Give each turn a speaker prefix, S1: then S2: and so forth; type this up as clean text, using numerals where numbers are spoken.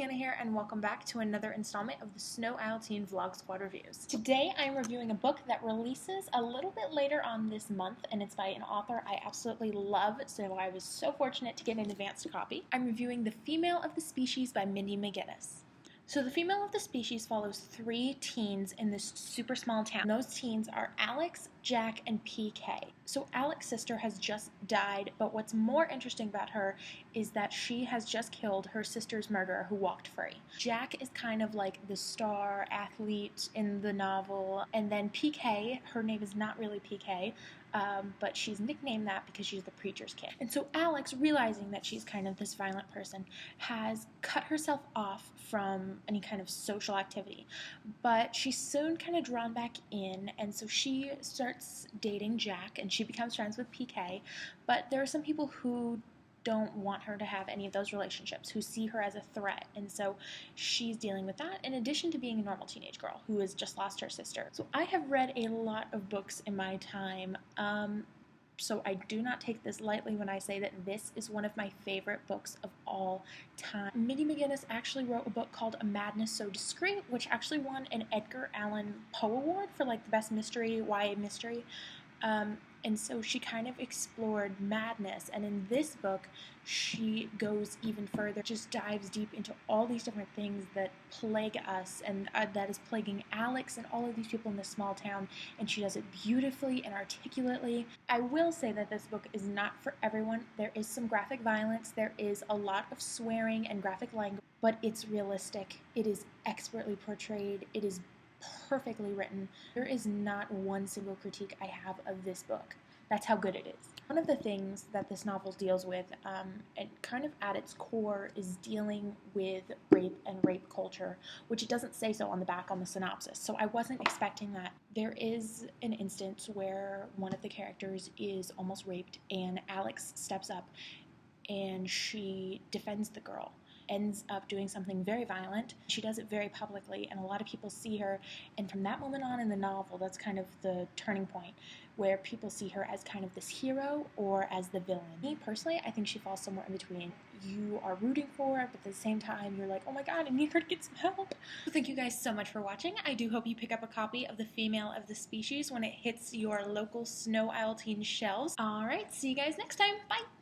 S1: Sienna here, and welcome back to another installment of the Sno-Isle Teen Vlog Squad Reviews. Today I'm reviewing a book that releases a little bit later on this month, and it's by an author I absolutely love, so I was so fortunate to get an advanced copy. I'm reviewing The Female of the Species by Mindy McGinnis. So The Female of the Species follows 3 teens in this super small town. Those teens are Alex, Jack, and PK. So Alex's sister has just died, but what's more interesting about her is that she has just killed her sister's murderer who walked free. Jack is kind of like the star athlete in the novel, and then PK, her name is not really PK, but she's nicknamed that because she's the preacher's kid. And so Alex, realizing that she's kind of this violent person, has cut herself off from any kind of social activity. But she's soon kind of drawn back in, and so she starts dating Jack, and she becomes friends with PK. But there are some people who don't want her to have any of those relationships, who see her as a threat, and so she's dealing with that in addition to being a normal teenage girl who has just lost her sister. So I have read a lot of books in my time, so I do not take this lightly when I say that this is one of my favorite books of all time. Mindy McGinnis actually wrote a book called A Madness So Discreet, which actually won an Edgar Allan Poe Award for like the best mystery, YA mystery. And so she kind of explored madness, and in this book she goes even further, just dives deep into all these different things that plague us and that is plaguing Alex and all of these people in this small town, and she does it beautifully and articulately. I will say that this book is not for everyone. There is some graphic violence, there is a lot of swearing and graphic language, but it's realistic, it is expertly portrayed, it is perfectly written. There is not one single critique I have of this book. That's how good it is. One of the things that this novel deals with, and kind of at its core, is dealing with rape and rape culture, which it doesn't say so on the back on the synopsis, so I wasn't expecting that. There is an instance where one of the characters is almost raped, and Alex steps up and she defends the girl. Ends up doing something very violent. She does it very publicly, and a lot of people see her, and from that moment on in the novel, that's kind of the turning point where people see her as kind of this hero or as the villain. Me personally, I think she falls somewhere in between. You are rooting for her, but at the same time you're like, oh my god, I need her to get some help. So thank you guys so much for watching. I do hope you pick up a copy of The Female of the Species when it hits your local Sno-Isle teen shelves. Alright, see you guys next time. Bye!